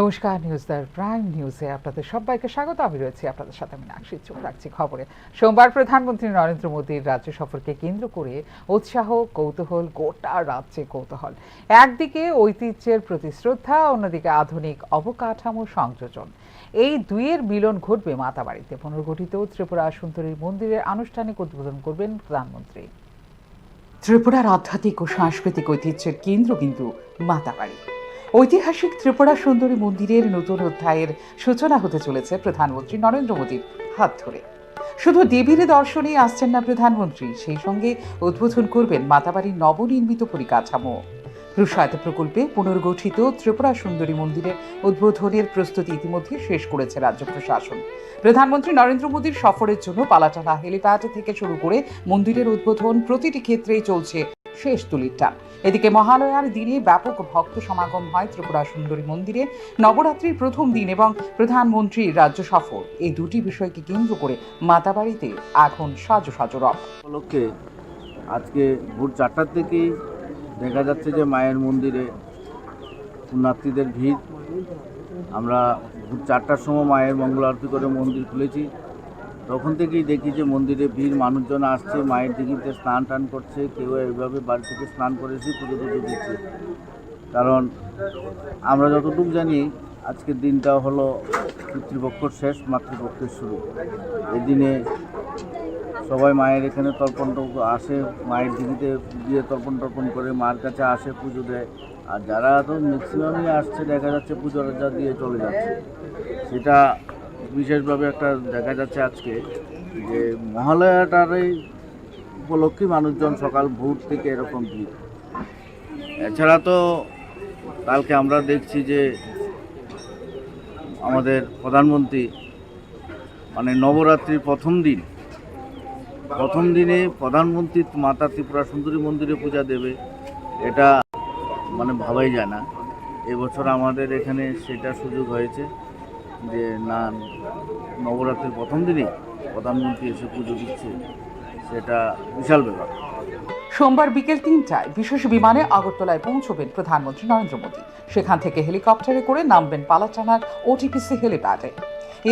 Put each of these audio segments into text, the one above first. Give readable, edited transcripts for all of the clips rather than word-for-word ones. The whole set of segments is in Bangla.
নমস্কার, নিউজদার প্রাইম নিউজে আপনাদের সবাইকে স্বাগত। আমি রয়েছি আপনাদের সাথে, আমি নাকশি। চোখ রাখছি খবরে। সোমবার প্রধানমন্ত্রী নরেন্দ্র মোদীর রাজ্য সফরকে কেন্দ্র করে উৎসাহ, কৌতূহল, গোটা রাজ্যে কৌতূহল। একদিকে ঐতিহ্যের প্রতি শ্রদ্ধা, অন্যদিকে আধুনিক অবকাঠামো সংযোজন। এই দুইয়ের মিলন ঘটবে মাতাবাড়িতে। পুনর্গঠিত ত্রিপুরা সুন্দরী মন্দিরের আনুষ্ঠানিক উদ্বোধন করবেন প্রধানমন্ত্রী। ত্রিপুরার আধ্যাত্মিক ও সাংস্কৃতিক ঐতিহ্যের কেন্দ্র কিন্তু মাতাবাড়ি। ঐতিহাসিক ত্রিপুরা সুন্দরী মন্দিরের নতুন অধ্যায়ের সূচনা হতে চলেছে প্রধানমন্ত্রী নরেন্দ্র মোদীর হাত ধরে। শুধু দেবীর দর্শনেই আসছেন না প্রধানমন্ত্রী, সেই সঙ্গে উদ্বোধন করবেন মাতাবাড়ির নবনির্মিত পরিকাঠামো। প্রসাদ প্রকল্পে পুনর্গঠিত ত্রিপুরা সুন্দরী মন্দিরের উদ্বোধনের প্রস্তুতি ইতিমধ্যে শেষ করেছে রাজ্য প্রশাসন। প্রধানমন্ত্রী নরেন্দ্র মোদীর সফরের জন্য পালাটানা হেলিপ্যাড থেকে শুরু করে মন্দিরের উদ্বোধন প্রতিটি ক্ষেত্রেই চলছে শেষ তুলির টান। এদিকে মহালয়ার দিনে ব্যাপক ভক্ত সমাগম হয় ত্রিপুরা সুন্দরী মন্দিরে। নবরাত্রির প্রথম দিন এবং প্রধানমন্ত্রীর রাজ্য সফর, এই দুটি বিষয়কে কেন্দ্র করে মাতাবাড়িতে এখন সাজো সাজো রব। উপলক্ষে আজকে ভোর 4টার থেকেই দেখা যাচ্ছে যে মায়ের মন্দিরে পুণ্যার্থীদের ভিড়। আমরা ভোর 4টার সময় মায়ের মঙ্গল আরতি করে মন্দির খুলেছি। তখন থেকেই দেখি যে মন্দিরে ভিড়, মানুষজন আসছে, মায়ের দিঘিতে স্নান টান করছে, কেউ এইভাবে বাড়ি থেকে স্নান করে এসে পুজো দিচ্ছে। কারণ আমরা যতটুকু জানি আজকের দিনটা হলো পিতৃপক্ষর শেষ, মাতৃপক্ষের শুরু। এই দিনে সবাই মায়ের এখানে তর্পণ আসে, মায়ের দিঘিতে গিয়ে তর্পণ করে মায়ের কাছে আসে, পুজো দেয়। আর যারা তো ম্যাক্সিমামই আসছে দেখা যাচ্ছে পুজো রাজা দিয়ে চলে যাচ্ছে। সেটা বিশেষভাবে একটা দেখা যাচ্ছে আজকে যে মহালয়াটারই উপলক্ষে মানুষজন সকাল ভোর থেকে এরকম ভিড়। এছাড়া তো কালকে আমরা দেখছি যে আমাদের প্রধানমন্ত্রী মানে নবরাত্রির প্রথম দিনে প্রধানমন্ত্রী মাতা ত্রিপুরা সুন্দরী মন্দিরে পূজা দেবে, এটা মানে ভাবাই যায় না। এবছর আমাদের এখানে সেটা সুযোগ হয়েছে যে না, নবরাত্রির প্রথম দিনেই প্রধানমন্ত্রী এসে পুজো দিচ্ছে, সেটা বিশাল ব্যাপার। সোমবার বিকেল 3টায় বিশেষ বিমানে আগরতলায় পৌঁছবেন প্রধানমন্ত্রী নরেন্দ্র মোদী। সেখান থেকে হেলিকপ্টারে করে নামবেন পালাটানার ওটিপিসি হেলিপ্যাডে।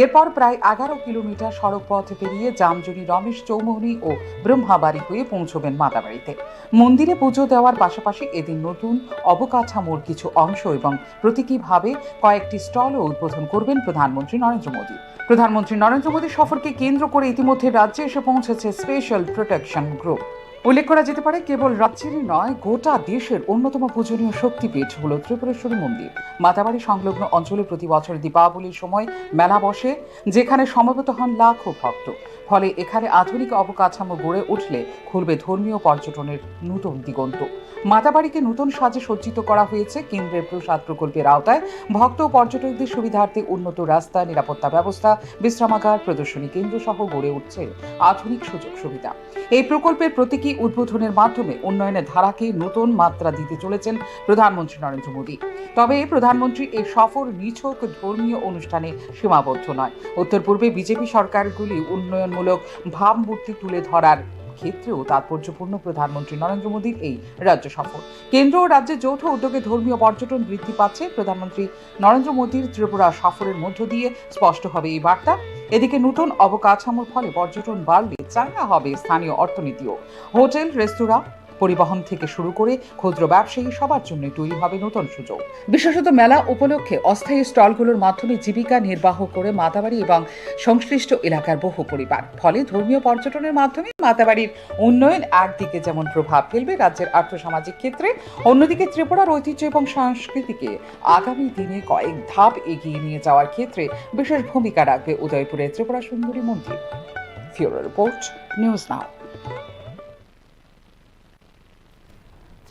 এরপর প্রায় 11 কিলোমিটার সড়ক পথ পেরিয়ে জামজুরি, রমেশ চৌমুহনী ও ব্রহ্মাবাড়ি হয়ে পৌঁছবেন মাতাবাড়িতে। মন্দিরে পুজো দেওয়ার পাশাপাশি এদিন নতুন অবকাঠামোর কিছু অংশ এবং প্রতীকীভাবে কয়েকটি স্টলও উদ্বোধন করবেন প্রধানমন্ত্রী নরেন্দ্র মোদী। প্রধানমন্ত্রী নরেন্দ্র মোদীর সফরকে কেন্দ্র করে ইতিমধ্যে রাজ্যে এসে পৌঁছেছে স্পেশাল প্রোটেকশন গ্রুপ। উল্লেখ করা যেতে পারে, কেবল রাজ্যেরই নয়, গোটা দেশের অন্যতম পূজনীয় শক্তিপীঠ হল ত্রিপুরেশ্বরী মন্দির। মাতাবাড়ি সংলগ্ন অঞ্চলে প্রতি বছর দীপাবলির সময় মেলা বসে, যেখানে সমবেত হন লাখো ভক্ত। ফলে এখানে আধুনিক অবকাঠামো গড়ে উঠলে খুলবে ধর্মীয় পর্যটনের নতুন দিগন্ত। মাতাবাড়িকে নতুন সাজে সজ্জিত করা হয়েছে। কেন্দ্রের প্রসাদ প্রকল্পের আওতায় ভক্ত ও পর্যটকদের সুবিধার্থে উন্নত রাস্তা, নিরাপত্তা ব্যবস্থা, বিশ্রামাগার, প্রদর্শনী কেন্দ্র সহ গড়ে উঠছে আধুনিক সুযোগ সুবিধা। এই প্রকল্পের প্রতীকী উদ্বোধনের মাধ্যমে উন্নয়নের ধারাকে নতুন মাত্রা দিতে চলেছেন প্রধানমন্ত্রী নরেন্দ্র মোদী। তবে প্রধানমন্ত্রীর এই সফর নিছক ধর্মীয় অনুষ্ঠানে সীমাবদ্ধ নয়। উত্তর পূর্বে বিজেপি সরকারগুলি উন্নয়নমূলক ভাবমূর্তি তুলে ধরার ক্ষেত্রেও তাৎপর্যপূর্ণ প্রধানমন্ত্রী নরেন্দ্র মোদীর এই রাজ্য সফর। কেন্দ্র ও রাজ্যের যৌথ উদ্যোগে ধর্মীয় পর্যটন বৃদ্ধি পাচ্ছে। প্রধানমন্ত্রী নরেন্দ্র মোদীর ত্রিপুরা সফরের মধ্য দিয়ে স্পষ্ট হবে এই বার্তা। এদিকে নতুন অবকাঠামোর ফলে পর্যটন বাড়লে চাঙ্গা হবে স্থানীয় অর্থনীতিও। হোটেল, রেস্তোরাঁ, পরিবহন থেকে শুরু করে ক্ষুদ্র ব্যবসায়ী সবার জন্য তৈরি হবে নতুন সুযোগ। বিশেষত মেলা উপলক্ষে অস্থায়ী স্টলগুলোর মাধ্যমে জীবিকা নির্বাহ করে মাতাবাড়ি এবং সংশ্লিষ্ট এলাকার বহু পরিবার। ফলে ধর্মীয় পর্যটনের মাধ্যমে মাতাবাড়ির উন্নয়ন একদিকে যেমন প্রভাব ফেলবে রাজ্যের আর্থসামাজিক ক্ষেত্রে, অন্যদিকে ত্রিপুরার ঐতিহ্য এবং সংস্কৃতিকে আগামী দিনে কয়েক ধাপ এগিয়ে নিয়ে যাওয়ার ক্ষেত্রে বিশেষ ভূমিকা রাখবে উদয়পুরের ত্রিপুরা সুন্দরী মন্দির। ফিউরো রিপোর্ট, নিউজ নাও।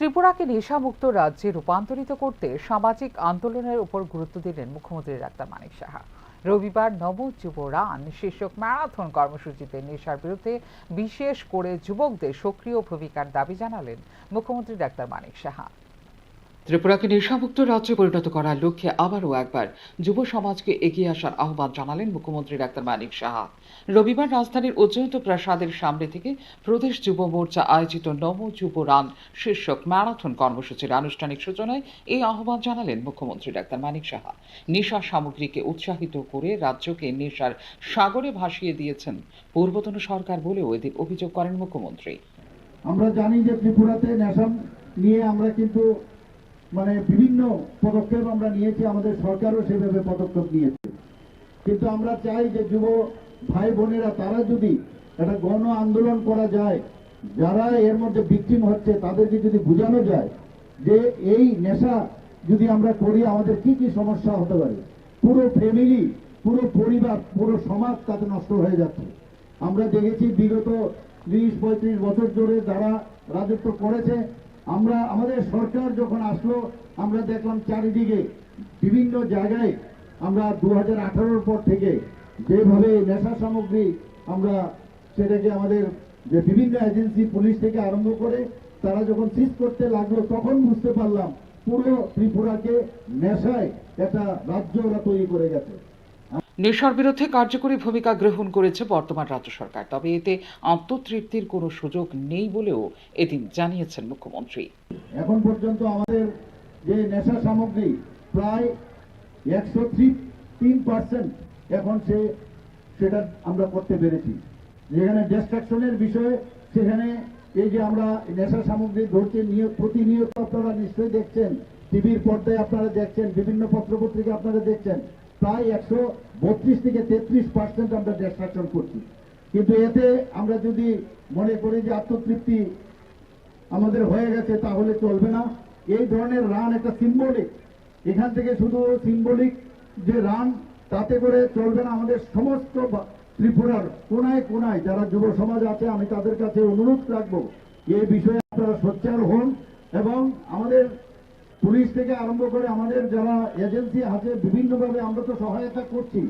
ত্রিপুরাকে নেশামুক্ত রাজ্যে রূপান্তরিত করতে সামাজিক আন্দোলনের উপর গুরুত্ব দিলেন মুখ্যমন্ত্রী ডাক্তার মানিক সাহা। রবিবার নব যুব রান শীর্ষক ম্যারাথন কর্মসূচিতে নেশার বিরুদ্ধে বিশেষ করে যুবকদের সক্রিয় ভূমিকার দাবি জানালেন মুখ্যমন্ত্রী ডাক্তার মানিক সাহা। ত্রিপুরাকে নেশামুক্ত রাজ্যে পরিণত করার লক্ষ্যে আবারও একবার যুব সমাজকে এগিয়ে আসার আহ্বান জানালেন মুখ্যমন্ত্রী ডাক্তার মানিক সাহা। রবিবার রাজধানীর উজ্জয়িত প্রাসাদের সামনে থেকে প্রদেশ যুব মোর্চা আয়োজিত নমো যুব রান শীর্ষক ম্যারাথন কর্মসূচির আনুষ্ঠানিক সূচনায় এই আহ্বান জানালেন মুখ্যমন্ত্রী ডাক্তার মানিক সাহা। নেশা সামগ্রীকে উৎসাহিত করে রাজ্যকে নেশার সাগরে ভাসিয়ে দিয়েছেন পূর্বতন সরকার বলেও এদিন অভিযোগ করেন মুখ্যমন্ত্রী। আমরা জানি যে ত্রিপুরাতে নেশা নিয়ে আমরা কিন্তু বিভিন্ন পদক্ষেপ আমরা নিয়েছি, আমাদের সরকারও সেভাবে পদক্ষেপ নিয়েছে। কিন্তু আমরা চাই যে যুব ভাই বোনেরা তারা যদি একটা গণ আন্দোলন করা যায়, যারা এর মধ্যে ভিকটিম হচ্ছে তাদেরকে যদি বোঝানো যায় যে এই নেশা যদি আমরা করি আমাদের কি কি সমস্যা হতে পারে, পুরো ফ্যামিলি, পুরো পরিবার, পুরো সমাজ তাতে নষ্ট হয়ে যাচ্ছে। আমরা দেখেছি বিগত 20-35 বছর ধরে যারা রাজত্ব করেছে, আমাদের সরকার যখন আসলো আমরা দেখলাম চারিদিকে বিভিন্ন জায়গায় আমরা 2018 পর থেকে যেভাবে নেশা সামগ্রী আমরা সেটাকে আমাদের যে বিভিন্ন এজেন্সি পুলিশ থেকে আরম্ভ করে তারা যখন সিজ করতে লাগলো তখন বুঝতে পারলাম পুরো ত্রিপুরাকে নেশায় একটা রাজ্য ওরা তৈরি করে গেছে। নেশার বিরুদ্ধে কার্যকরী ভূমিকা গ্রহণ করেছে বর্তমান রাজ্য সরকার, তবে এতে আত্মতৃপ্তির কোনো সুযোগ নেই বলেও এদিন জানিয়েছেন মুখ্যমন্ত্রী। এখন পর্যন্ত আমাদের যে নেশা সামগ্রী প্রায় 103% এখন সেটা আমরা করতে পেরেছি। যেখানে ডিস্ট্রাকশনের বিষয়ে সেখানে এই যে আমরা নেশা সামগ্রী ধরতে প্রতিনিয়ত আপনারা নিশ্চয়ই দেখছেন, টিভির পর্দায় আপনারা দেখছেন, বিভিন্ন পত্রপত্রিকা আপনারা দেখছেন, প্রায় 132 থেকে 33% আমরা ডিস্ট্রাকশন করছি। কিন্তু এতে আমরা যদি মনে করি যে আত্মতৃপ্তি আমাদের হয়ে গেছে তাহলে চলবে না। এই ধরনের রান একটা সিম্বলিক, এখান থেকে শুধু সিম্বলিক যে রান তাতে করে চলবে না। আমাদের সমস্ত ত্রিপুরার কোনায় কোনায় যারা যুব সমাজ আছে আমি তাদের কাছে অনুরোধ রাখবো এই বিষয়ে আপনারা সোচ্চার হন এবং আমাদের পুলিশ থেকে আরম্ভ করে আমাদের যারা এজেন্সি আছে বিভিন্নভাবে আমরা তো সহায়তা করছি,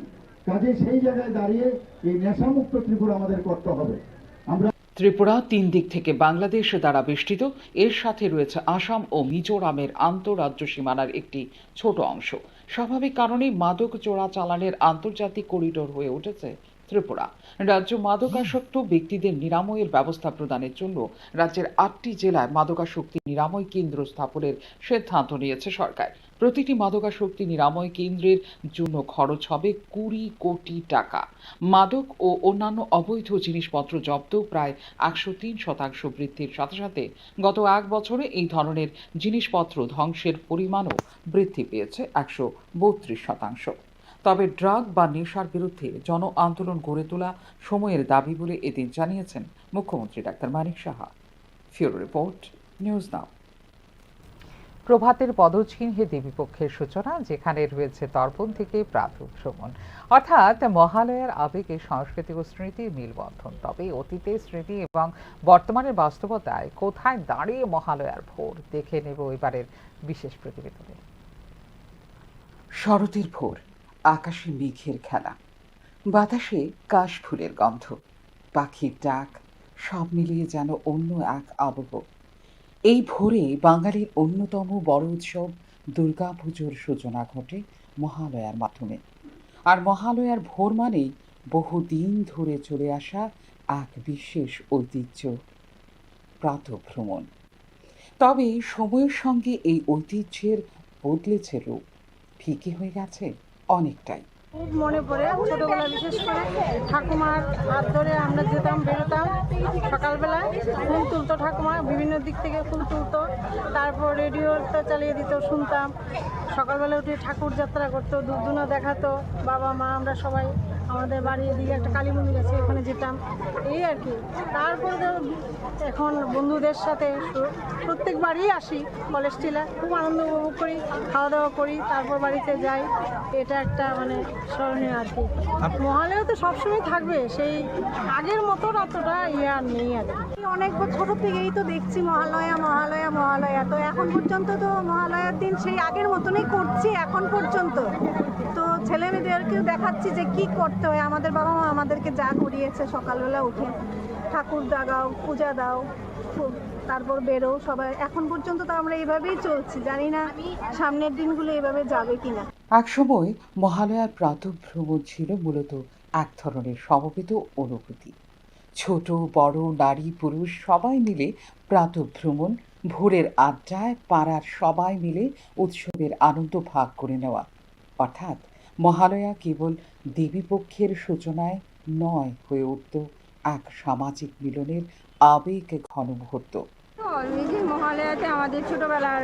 কাজে সেই জায়গায় দাঁড়িয়ে এই নেশামুক্ত ত্রিপুরা আমাদের করতে হবে। ত্রিপুরা 3 দিক থেকে বাংলাদেশ দ্বারা বেষ্টিত, এর সাথে রয়েছে আসাম ও মিজোরামের আন্তঃরাজ্য সীমানার একটি ছোট অংশ। স্বাভাবিক কারণেই মাদক চোরাচালানের আন্তর্জাতিক করিডোর হয়ে উঠেছে ত্রিপুরা। রাজ্য মাদকাসক্ত ব্যক্তিদের নিরাময়ের ব্যবস্থা প্রদানের জন্য রাজ্যের 8টি জেলায় মাদকাসক্তি নিরাময় কেন্দ্র স্থাপনের সিদ্ধান্ত নিয়েছে সরকার। প্রতিটি মাদকাসক্তি নিরাময় কেন্দ্রের জন্য খরচ হবে 20 কোটি টাকা। মাদক ও অন্যান্য অবৈধ জিনিসপত্র জব্দ প্রায় 103% বৃদ্ধির সাথে সাথে গত 1 বছরে এই ধরনের জিনিসপত্র ধ্বংসের পরিমাণও বৃদ্ধি পেয়েছে 132%। তবে ড্রাগ বা নেশার বিরুদ্ধে জন আন্দোলন গড়ে তোলা সময়ের দাবি বলে এদিন জানিয়েছেন মুখ্যমন্ত্রী doctor Manik Saha. Bureau report, news now. প্রভাতের পদচিহ্নে দেবীপক্ষের সূচনা, যেখানে রয়েছে তর্পণ থেকে প্রাতঃ ভ্রমণ, অর্থাৎ মহালয়ার আবেগে সাংস্কৃতিক ও স্মৃতির মিলবন্ধন। তবে অতীতের স্মৃতি এবং বর্তমানের বাস্তবতায় কোথায় দাঁড়িয়ে মহালয়ার ভোর, দেখে নেব এবারের বিশেষ প্রতিবেদনে। শরতের ভোর, আকাশে মেঘের খেলা, বাতাসে কাশফুলের গন্ধ, পাখির ডাক, সব মিলিয়ে যেন অন্য এক আবহ। এই ভোরে বাঙালির অন্যতম বড় উৎসব দুর্গাপুজোর সূচনা ঘটে মহালয়ার মাধ্যমে। আর মহালয়ার ভোর মানেই বহুদিন ধরে চলে আসা এক বিশেষ ঐতিহ্য, প্রাতঃভ্রমণ। তবে সময়ের সঙ্গে এই ঐতিহ্যের বদলেছে রূপ, ফিকে হয়ে গেছে অনেকটাই। খুব মনে পড়ে ছোটবেলা, বিশেষ করে ঠাকুমার হাত ধরে আমরা যেতাম, বেরোতাম সকালবেলায়, ফুল তুলতো ঠাকুমা, বিভিন্ন দিক থেকে ফুল তুলতো, তারপর রেডিওটা চালিয়ে দিত, শুনতাম। সকালবেলা উঠে ঠাকুর যাত্রা করতো, দুধদুনা দেখাতো, বাবা মা আমরা সবাই আমাদের বাড়ির দিকে একটা কালী মন্দির আছে, ওখানে যেতাম, এই আর কি। তারপর এখন বন্ধুদের সাথে প্রত্যেক বাড়ি আসি, কলেজ টিলা, খুব আনন্দ উপভোগ করি, খাওয়া দাওয়া করি, তারপর বাড়িতে যাই। এটা একটা স্মরণীয় আর কি। মহালয়া তো সবসময় থাকবে, সেই আগের মতো অতটা আর নেই আর কি। অনেক ছোট থেকেই তো দেখছি মহালয়া মহালয়া মহালয়া, তো এখন পর্যন্ত তো মহালয়ার দিন সেই আগের মতনই করছি এখন পর্যন্ত। তো ছেলে মেয়েদেরকেও দেখাচ্ছি যে কি করতে হয়। আমাদের বাবা মা আমাদেরকে যা করিয়েছে, সকালবেলা উঠে ঠাকুর দাগাও, পূজা দাও, তারপর বেরো সবাই। এখন পর্যন্ত তো আমরা এইভাবেই চলছি, জানি না সামনের দিনগুলো এভাবে যাবে কিনা। একসময় মহালয়ার প্রাতঃভ্রমণ ছিল মূলত এক ধরনের সমবেত অনুভূতি। ছোট বড় নারী পুরুষ সবাই মিলে প্রাতঃভ্রমণ, ভোরের আড্ডায় পাড়ার সবাই মিলে উৎসবের আনন্দ ভাগ করে নেওয়া। অর্থাৎ মহালয়া কেবল দেবীপক্ষের সূচনায় নয়, হয়ে উঠত এক সামাজিক মিলনের আবেগ ঘন মুহূর্ত। এই যে মহালয়াতে আমাদের ছোটবেলার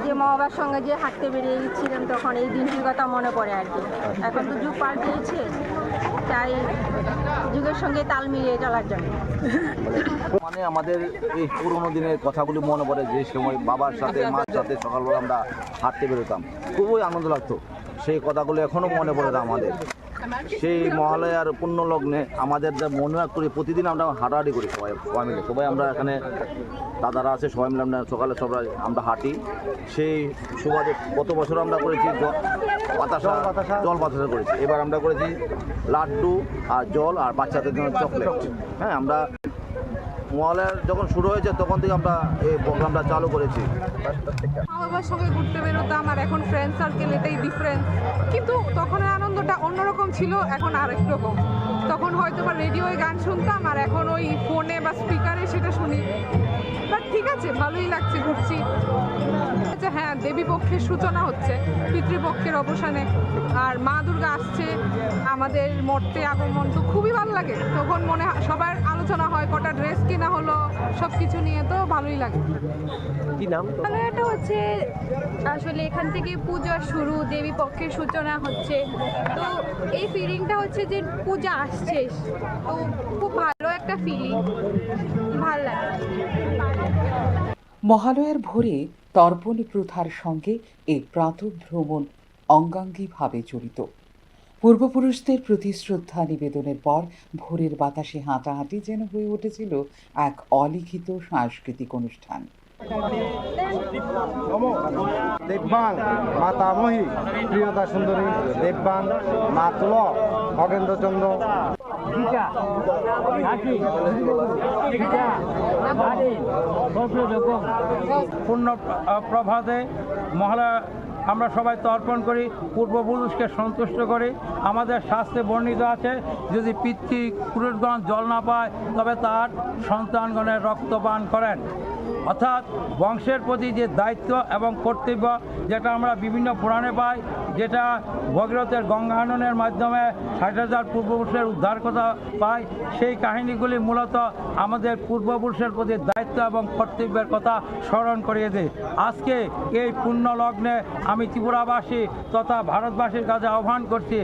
যে মা বাবার সঙ্গে যে হাঁটতে বেরিয়ে গেছিলাম, তখন এই দিনটির কথা মনে পড়ে আর কি। এখন তো যুগ পাল্টেছে, তাই যুগের সঙ্গে তাল মিলিয়ে চলার জন্য মানে আমাদের এই পুরোনো দিনের কথাগুলি মনে পড়ে, যে সময় বাবার সাথে মার সাথে সকালবেলা আমরা হাঁটতে বেরোতাম, খুবই আনন্দ লাগতো। সেই কথাগুলো এখনও মনে পড়ে না আমাদের। সেই মহালয়ার পুণ্য লগ্নে আমাদের মনে করি প্রতিদিন আমরা হাঁটাহাঁটি করি, সবাই মিলে। সবাই আমরা এখানে দাদারা আছে, সবাই মিলে আমরা সকালে সবাই আমরা হাঁটি। সেই সুবাদে গত বছর আমরা করেছি জল বাতাসা করেছি। এবার আমরা করেছি লাড্ডু আর জল আর বাচ্চাদের জন্য চকলেট। হ্যাঁ, আমরা মহালয়ার যখন শুরু হয়েছে তখন থেকে আমরা এই প্রোগ্রামটা চালু করেছি। মা বাবার সঙ্গে ঘুরতে বেরোতাম, আর এখন ফ্রেন্ড সার্কেল, এটাই ডিফারেন্স। কিন্তু তখনের আনন্দটা অন্যরকম ছিল, এখন আরেক রকম। তখন হয়তো বা রেডিওয় গান শুনতাম, আর এখন ওই ফোনে বা স্পিকারে সেটা শুনি। বাট ঠিক আছে, ভালোই লাগছে, ঘুরছি। আচ্ছা হ্যাঁ, দেবী পক্ষের সূচনা হচ্ছে পিতৃপক্ষের অবসানে, আর মা দুর্গা আসছে আমাদের মর্তে আগমন, তো খুবই ভালো লাগে। তখন মনে সবার আলোচনা হয়, কটা ড্রেস কেনা হলো, সব কিছু নিয়ে, তো ভালোই লাগে। মানে এটা হচ্ছে আসলে এখান থেকে পূজা শুরু, দেবী পক্ষের সূচনা হচ্ছে। তো এই ফিলিংটা হচ্ছে যে পূজা আসছে, তো খুব ভালো একটা ফিলিং, ভালো লাগে। মহালয়ার ভোরে তর্পণ প্রথার সঙ্গে এই প্রাতঃভ্রমণ অঙ্গাঙ্গিভাবে জড়িত। পূর্বপুরুষদের প্রতি শ্রদ্ধা নিবেদনের পর ভোরের বাতাসে হাঁটাহাঁটি যেন হয়ে উঠেছিল এক অলিখিত সাংস্কৃতিক অনুষ্ঠান। দেববাং মাতামহী প্রিয়তা সুন্দরী, দেববাং মা তুল খগেন্দ্রচন্দ্র। পূর্ণ প্রভাতে মহালয়া আমরা সবাই তর্পণ করি, পূর্বপুরুষকে সন্তুষ্ট করি। আমাদের শাস্ত্রে বর্ণিত আছে, যদি পিতৃপুরুষগণ জল না পায় তবে তার সন্তানগণের রক্তপান করেন। অর্থাৎ বংশের প্রতি যে দায়িত্ব এবং কর্তব্য, যেটা আমরা বিভিন্ন পুরাণে পাই, যেটা ভগীরথের গঙ্গাননের মাধ্যমে 60,000 পূর্বপুরুষের উদ্ধার কথা পাই, সেই কাহিনীগুলি মূলত আমাদের পূর্বপুরুষের প্রতি দায়িত্ব এবং কর্তব্যের কথা স্মরণ করিয়ে দেয়। আজকে এই পুণ্য লগ্নে আমি ত্রিপুরাবাসী তথা ভারতবাসীর কাছে আহ্বান করছি,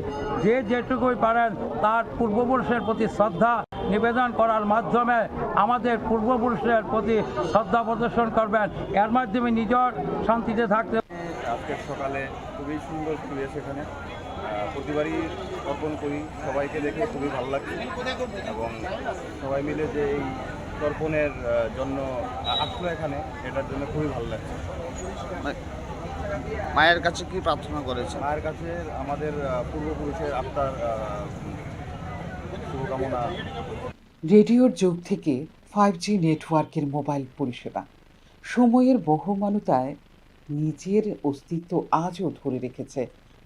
যে যেটুকুই পারেন তার পূর্বপুরুষের প্রতি শ্রদ্ধা নিবেদন করার মাধ্যমে আমাদের পূর্বপুরুষের প্রতি শ্রদ্ধা প্রদর্শন করবেন। এর মাধ্যমে নিজের শান্তিতে থাকতে। আজকের সকালে খুবই সুন্দর পরিবেশ, এখানে প্রতিবারই তর্পণ করি, সবাইকে দেখে খুবই ভালো লাগছে এবং সবাই মিলে যে এই তর্পণের জন্য আসলো এখানে, এটার জন্য খুবই ভালো লাগছে। মায়ের কাছে কি প্রার্থনা করেছে? মায়ের কাছে আমাদের পূর্বপুরুষের আত্মার শুভকামনা। রেডিওর যুগ থেকে 5G নেটওয়ার্কের মোবাইল পরিষেবা সময়ের বহমানতায় নিজের অস্তিত্ব আজও ধরে রেখেছে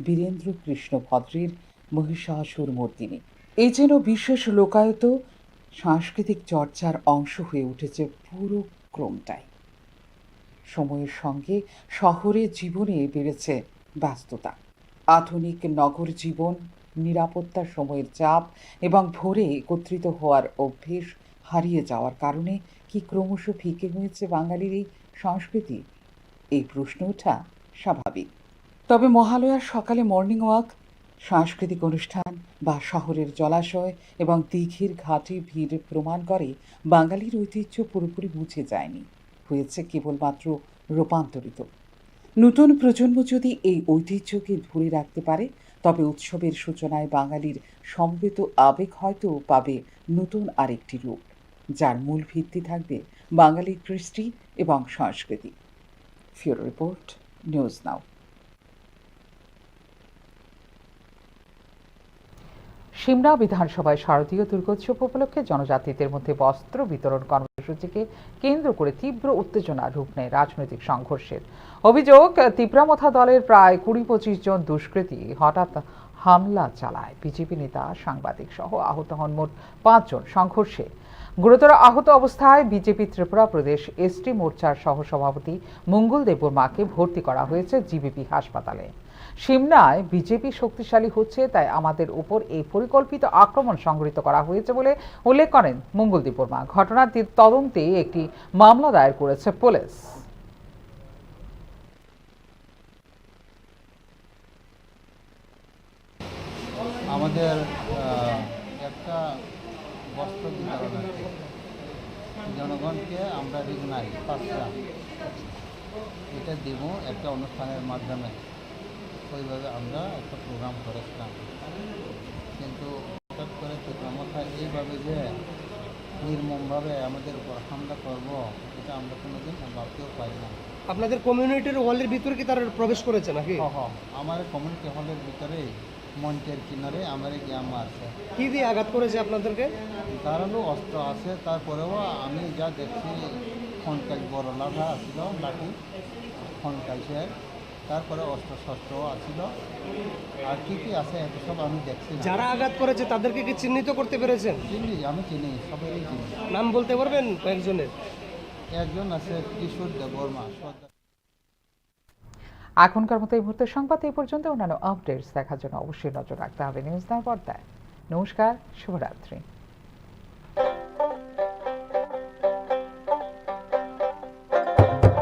বীরেন্দ্র কৃষ্ণ ভদ্রের মহিষাসুর মর্দিনী। এই যেন বিশেষ লোকায়ত সাংস্কৃতিক চর্চার অংশ হয়ে উঠেছে পুরো ক্রমটাই। সময়ের সঙ্গে শহরের জীবনে বেড়েছে ব্যস্ততা, আধুনিক নগর জীবন, নিরাপত্তা, সময়ের চাপ এবং ভোরে একত্রিত হওয়ার অভ্যেস হারিয়ে যাওয়ার কারণে কি ক্রমশ ফিকে হয়েছে বাঙালির এই সংস্কৃতি? এই প্রশ্ন ওঠা স্বাভাবিক। তবে মহালয়ার সকালে মর্নিং ওয়াক, সাংস্কৃতিক অনুষ্ঠান বা শহরের জলাশয় এবং দীঘির ঘাটে ভিড় প্রমাণ করে বাঙালির ঐতিহ্য পুরোপুরি মুছে যায়নি, হয়েছে কেবলমাত্র রূপান্তরিত। নতুন প্রজন্ম যদি এই ঐতিহ্যকে ধরে রাখতে পারে, তবে উৎসবের সূচনায় বাঙালির সমবেত আবেগ হয়তো পাবে নতুন আরেকটি রূপ, যার মূল ভিত্তি থাকবে বাঙালির কৃষ্টি এবং সংস্কৃতি। ফিউরো রিপোর্ট, নিউজ নাও। সিমনা বিধানসভায় শারদীয় দুর্গোৎসব উপলক্ষে জনজাতিদের মধ্যে বস্ত্র বিতরণ কর্মসূচিকে কেন্দ্র করে তীব্র উত্তেজনা রূপ নেয় রাজনৈতিক সংঘর্ষের। অভিযোগ, তীব্রামথা দলের প্রায় ২০-২৫ জন দুষ্কৃতী হঠাৎ হামলা চালায়। বিজেপি নেতা, সাংবাদিক সহ আহত হন মোট ৫ জন। সংঘর্ষে গুরুতর আহত অবস্থায় বিজেপি ত্রিপুরা প্রদেশ এসটি মোর্চার সহসভাপতি মঙ্গল দেববর্মাকে ভর্তি করা হয়েছে জিবিপি হাসপাতালে। সিমনায় বিজেপি শক্তিশালী হচ্ছে, তাই আমাদের উপর এই পরিকল্পিত আক্রমণ সংঘটিত করা হয়েছে বলে উল্লেখ করেন মঙ্গল দেববর্মা। ঘটনার তদন্তে একটি মামলা দায়ের করেছে পুলিশ। আমাদের একটা বস্ত্র বিতরণ আছে জনগণকে, আমরা রিগনাই পাঁচটা এটা দেব একটা অনুষ্ঠানের মাধ্যমে। ওইভাবে আমরা একটা প্রোগ্রাম করেছিলাম, কিন্তু হঠাৎ করে তীব্রামথা এইভাবে যে নির্মমভাবে আমাদের উপর হামলা করব, এটা আমরা কোনোদিন ভাবতেও পারি না। আপনাদের কমিউনিটির হলের ভিতরে কি তারা প্রবেশ করেছে নাকি? আমার কমিউনিটি হলের ভিতরে মঞ্চের কিনারে আমার গ্যাম আছে। কি দিয়ে আঘাত করেছে আপনাদেরকে? ধারালো অস্ত্র আছে, তারপরেও আমি যা দেখছি খনকাজ বড় লাঠা আসছিল, লাঠি খনকাজের, তারপরে অস্ত্র শস্ত্রও আসছিল, আর কি কি আছে এত সব আমি দেখছি। যারা আঘাত করেছে তাদেরকে কি চিহ্নিত করতে পেরেছেন? চিনি, আমি চিনি, সবাই চিনি। নাম বলতে পারবেন কয়েকজনের? একজন আছে কিশোর দেববর্মা। এখনকার মতো এই মুহূর্তের সংবাদ এই পর্যন্ত। অন্যান্য আপডেটস দেখার জন্য অবশ্যই নজর রাখতে হবে নিউজ নাও পর্দায়। নমস্কার, শুভরাত্রি।